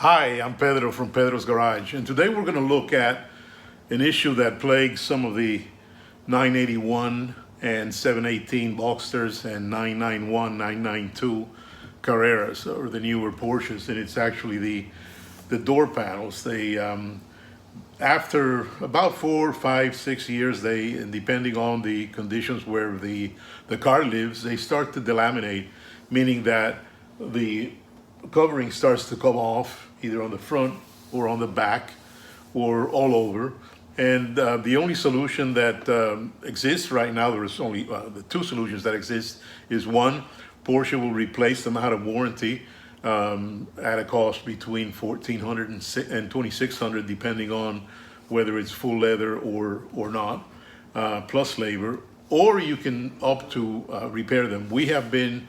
Hi, I'm Pedro from Pedro's Garage, and today we're going to look at an issue that plagues some of the 981 and 718 Boxsters and 991, 992 Carreras, or the newer Porsches, and it's actually the door panels. They after about 4, 5, 6 years, they, depending on the conditions where the car lives, they start to delaminate, meaning that the covering starts to come off either on the front or on the back or all over. And the only solution that exists right now, there's only the two solutions that exist, is one, Porsche will replace them out of warranty at a cost between $1,400 and $2,600, depending on whether it's full leather or not, plus labor. Or you can opt to repair them. We have been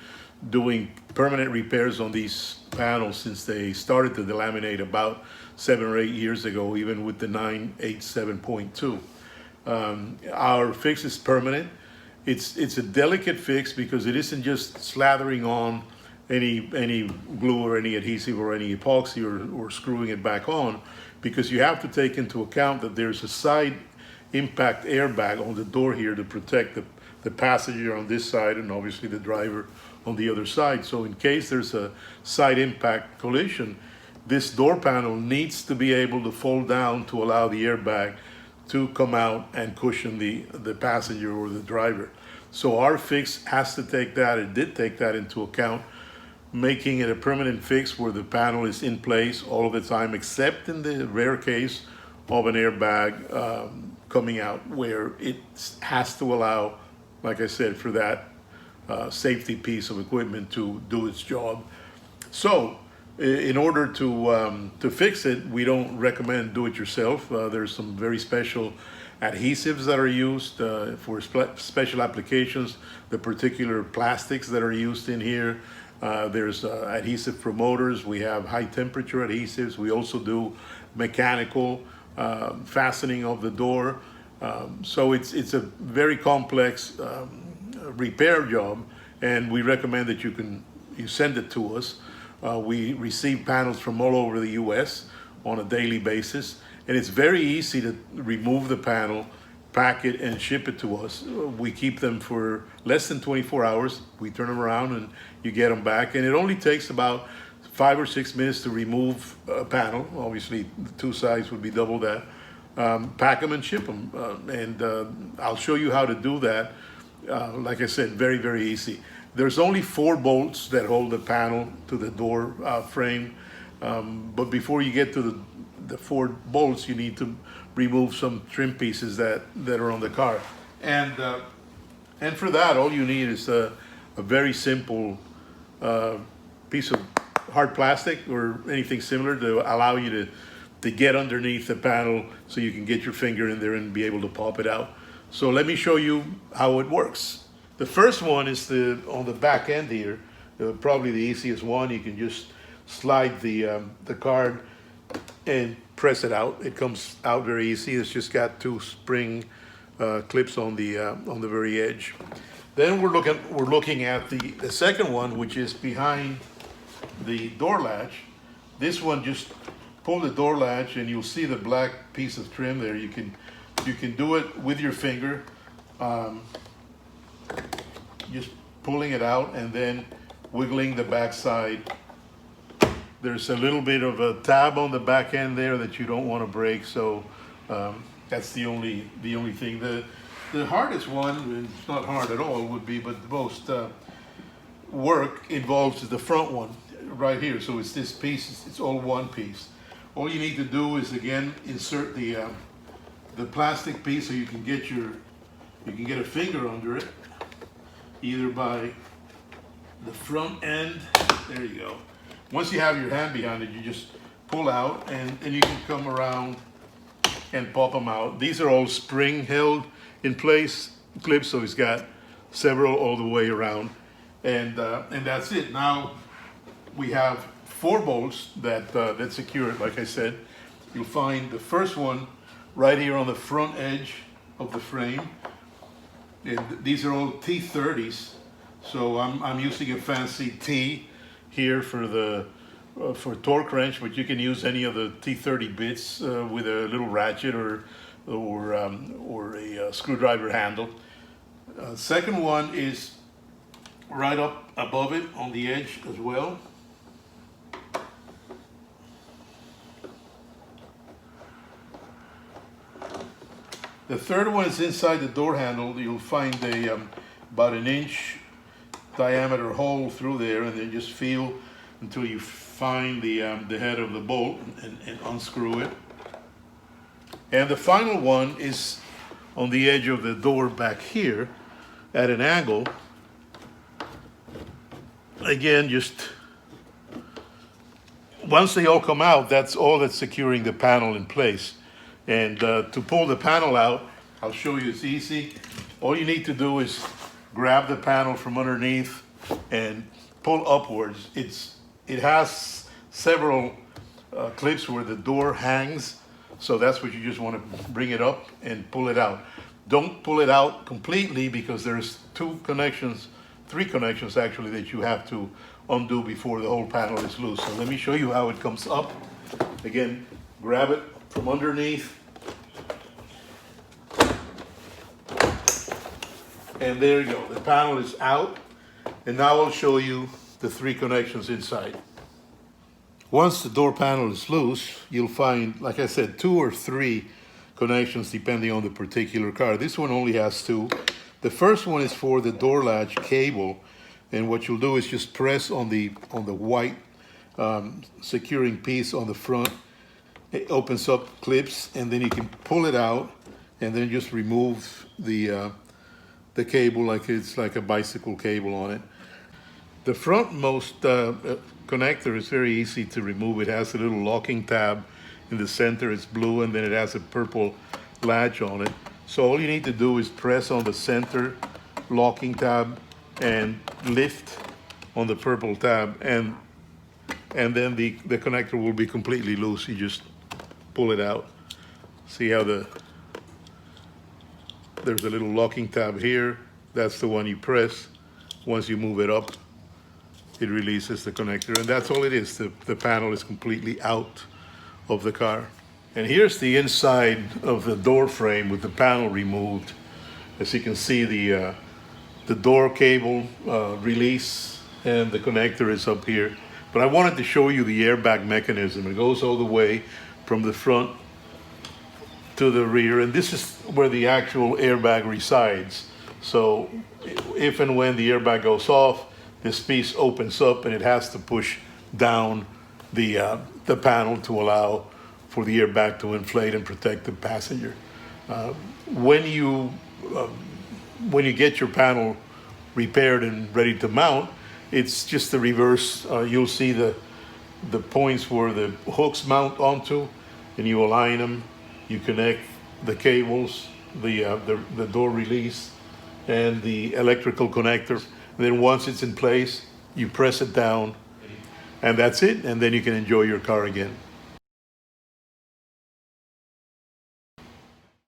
doing permanent repairs on these panels since they started to delaminate about 7 or 8 years ago, even with the 987.2. Our fix is permanent. It's a delicate fix because it isn't just slathering on any glue or any adhesive or any epoxy or screwing it back on, because you have to take into account that there's a side impact airbag on the door here to protect the passenger on this side and obviously the driver on the other side. So in case there's a side impact collision, this door panel needs to be able to fold down to allow the airbag to come out and cushion the passenger or the driver. So our fix has to take that, it did take that into account, making it a permanent fix where the panel is in place all of the time, except in the rare case of an airbag coming out, where it has to allow, like I said, for that safety piece of equipment to do its job. So in order to fix it, we don't recommend do it yourself. There's some very special adhesives that are used for special applications, the particular plastics that are used in here. There's adhesive promoters. We have high temperature adhesives. We also do mechanical fastening of the door. So it's a very complex repair job, and we recommend that you send it to us. We receive panels from all over the US on a daily basis, and it's very easy to remove the panel, pack it, and ship it to us. We keep them for less than 24 hours. We turn them around and you get them back, and it only takes about 5 or 6 minutes to remove a panel. Obviously, the two sides would be double that. Pack them and ship them, and I'll show you how to do that. Like I said, very, very easy. There's only 4 bolts that hold the panel to the door frame, but before you get to the 4 bolts, you need to remove some trim pieces that are on the car. And for that, all you need is a very simple piece of hard plastic or anything similar to allow you to get underneath the panel so you can get your finger in there and be able to pop it out. So let me show you how it works. The first one is on the back end here, probably the easiest one. You can just slide the card and press it out. It comes out very easy. It's just got 2 spring clips on the very edge. Then we're looking at the second one, which is behind the door latch. This one, just pull the door latch and you'll see the black piece of trim there. You can do it with your finger, just pulling it out and then wiggling the back side. There's a little bit of a tab on the back end there that you don't want to break, so that's the only thing. The hardest one, and it's not hard at all, would be, but the most work involves the front one right here. So it's this piece, it's all one piece. All you need to do is, again, insert the plastic piece so you can get a finger under it, either by the front end. There you go. Once you have your hand behind it, you just pull out and you can come around and pop them out. These are all spring held in place clips, so it's got several all the way around, and that's it. Now we have 4 bolts that secure it. Like I said, you'll find the first one right here on the front edge of the frame, and these are all T30s. So I'm using a fancy T here for the for torque wrench, but you can use any of the T30 bits with a little ratchet or a screwdriver handle. Second one is right up above it on the edge as well. The third one is inside the door handle. You'll find about an inch diameter hole through there, and then just feel until you find the head of the bolt and unscrew it. And the final one is on the edge of the door back here at an angle. Again, just once they all come out, that's all that's securing the panel in place. And to pull the panel out, I'll show you, it's easy. All you need to do is grab the panel from underneath and pull upwards. It has several clips where the door hangs, so that's what you just want to bring it up and pull it out. Don't pull it out completely because there's three connections actually that you have to undo before the whole panel is loose. So let me show you how it comes up. Again, grab it from underneath. And there you go, the panel is out. And now I'll show you the three connections inside. Once the door panel is loose, you'll find, like I said, 2 or 3 connections depending on the particular car. This one only has 2. The first one is for the door latch cable, and what you'll do is just press on the white securing piece on the front. It opens up clips, and then you can pull it out and then just remove the cable like it's like a bicycle cable on it. The frontmost connector is very easy to remove. It has a little locking tab in the center. It's blue, and then it has a purple latch on it. So all you need to do is press on the center locking tab and lift on the purple tab, and then the connector will be completely loose. You just pull it out. See how there's a little locking tab here. That's the one you press. Once you move it up, it releases the connector, and that's all it is. The panel is completely out of the car. And here's the inside of the door frame with the panel removed. As you can see, the door cable release and the connector is up here. But I wanted to show you the airbag mechanism. It goes all the way from the front to the rear, and this is where the actual airbag resides. So if and when the airbag goes off, this piece opens up and it has to push down the panel to allow for the airbag to inflate and protect the passenger. When you get your panel repaired and ready to mount, it's just the reverse. You'll see the points where the hooks mount onto, and you align them. You connect the cables, the door release, and the electrical connector. And then once it's in place, you press it down, and that's it. And then you can enjoy your car again.